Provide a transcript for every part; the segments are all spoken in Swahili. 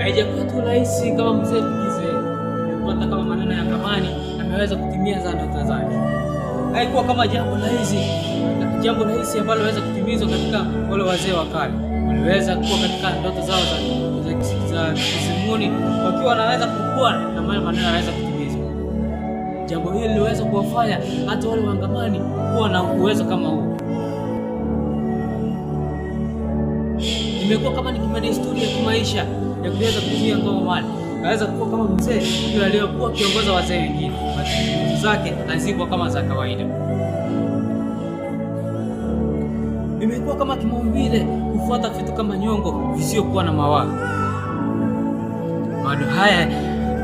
Haijakuwa tu rahisi kama mzee Bikizee kupata kama maneno ya Kamani ameweza kutimia za ndoto zake. Haikuwa kama jambo rahisi ambalo liweza kutimizwa katika wale wazee wa kale. Waliweza kuwa katika ndoto zao za kizimuni wakiwa wanaweza kukua na maneno yanaweza kutimizwa. Jambo hili liweza kuwafanya hata wale wa Kamani kuwa na uwezo kama huo. Imekuwa kama ni kama desturi ya kimaisha ya kuweza kutumia ngoma mali. Anaweza kuwa kama mzee yule aliyokuwa kiongoza wazee wengine. Ndoto zake hazikuwa kama za kawaida. Imekuwa kama kimaumbile kufuata vitu kama nyongo visiokuwa na mawaa.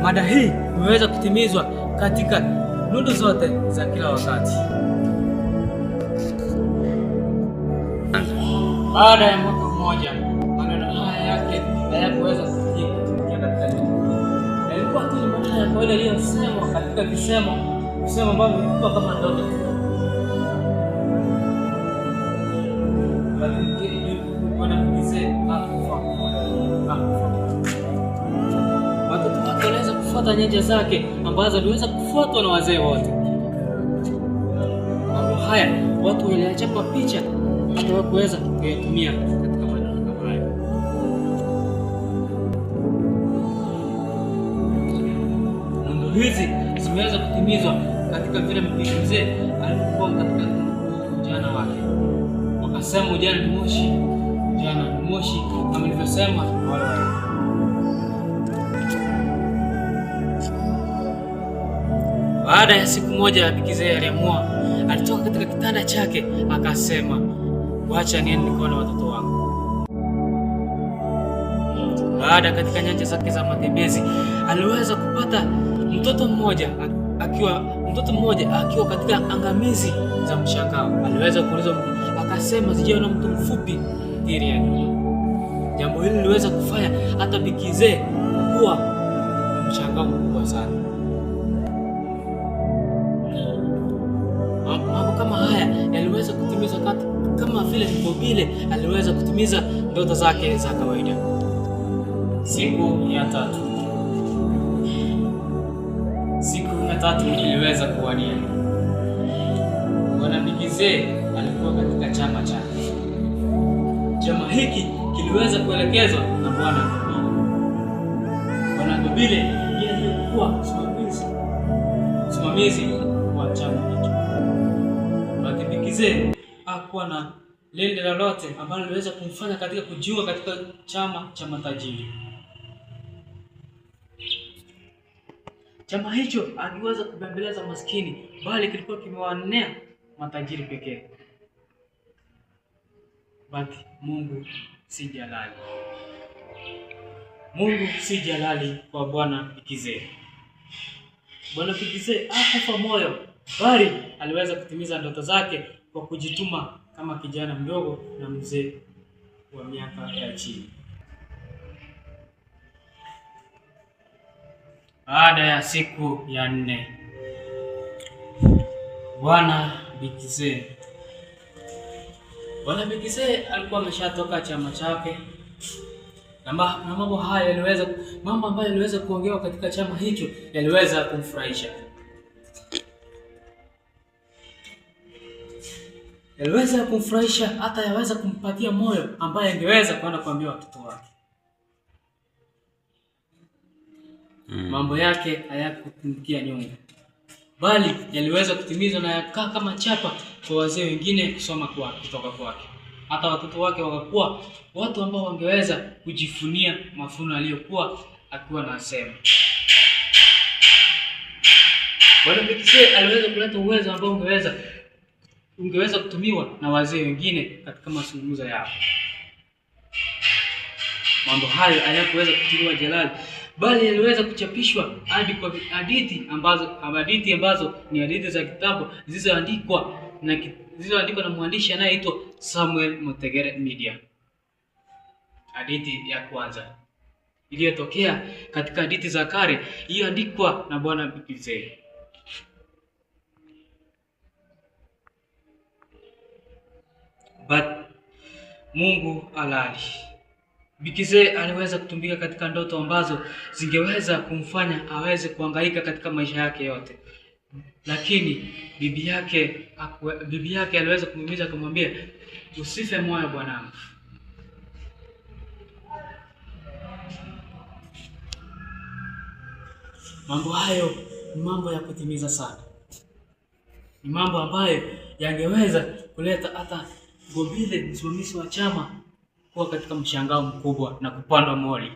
Mada hii imeweza kutimizwa katika nundu zote za kila wakati. Baada ya mwaka mmoja, maneno haya yake hayakuweza kufikia katika nundu. Yalikuwa tu ni maneno ya kawaida yaliyosemwa katika visemo ambavyo vilikuwa kama ndoto. Watoto wake waliweza kufuata nyanja zake ambazo waliweza kufuatwa na wazee wote. Mambo haya watu waliachapa picha hata hawakuweza kuyatumia katika maneno kama haya. Ndoto hizi zimeweza kutimizwa katika vile mzee alipokuwa katika ujana wake. Wakasema ujana ni moshi, kama nilivyosema wale. Baada ya siku moja Bikizee aliamua, alitoka katika kitanda chake akasema, wacha niende nikaone watoto wangu. Baada katika nyanja zake za matembezi aliweza kupata mtoto mmoja akiwa katika angamizi za mshangao. Aliweza kuuliza, akasema sijaona mtu mfupi dhiri yake. Jambo hili liweza kufanya hata Bikizee kuwa mshangao mkubwa sana. Mambo kama haya yaliweza kutimizwa kama vile Mbobile aliweza kutimiza ndoto zake za kawaida. Siku ya tatu iliweza kuwania. Bwana Bikizee alikuwa katika chama chake. Chama hiki kiliweza kuelekezwa na Bwana Mbobile. Bwana Mbobile ndiye aliyekuwa msimamizi wa chama hiki. Bwana Bikizee hakuwa na lile lolote ambalo liweza kumfanya katika kujiunga katika chama cha matajiri. Chama hicho akiweza kubembeleza maskini, bali kilikuwa kimewanea matajiri pekee. Bali Mungu si jalali kwa Bwana Bikizee. Bwana Bikizee hakufa moyo, bali aliweza kutimiza ndoto zake kwa kujituma kama kijana mdogo na mzee wa miaka ya chini. Baada ya siku ya 4, Bwana Bikizee alikuwa ameshatoka chama chake, na mambo ambayo yaliweza kuongewa katika chama hicho yaliweza kumfurahisha. Hata yaweza kumpatia moyo ambaye angeweza kwenda kuambia watoto wake. Mambo yake hayakupungukia nyongo, bali yaliweza kutimizwa na yakaa kama chapa kwa wazee wengine kusoma kutoka kwake. Hata watoto wake wakakuwa watu ambao wangeweza kujifunia mafuno aliyokuwa akiwa nasema. Bwana Bikizee aliweza kuleta uwezo ambao ungeweza kutumiwa na wazee wengine katika mazungumzo yao. Mambo hayo hayakuweza kutiliwa jalali, bali yaliweza kuchapishwa hadi kwa hadithi ambazo ni hadithi za kitabu zilizoandikwa na mwandishi anayeitwa Samuel Mutegere Media. Hadithi ya kwanza iliyotokea katika hadithi za kale iliyoandikwa na Bwana Bikizee. But Mungu halali. Bikizee aliweza kutumbika katika ndoto ambazo zingeweza kumfanya aweze kuhangaika katika maisha yake yote. Lakini bibi yake aliweza kumhimiza akamwambia, usife moyo bwanangu. Mambo hayo ni mambo ya kutimiza sana. Ni mambo ambayo yangeweza kuleta hata Gobile, msimamizi wa chama, kuwa katika mshangao mkubwa na kupandwa mori.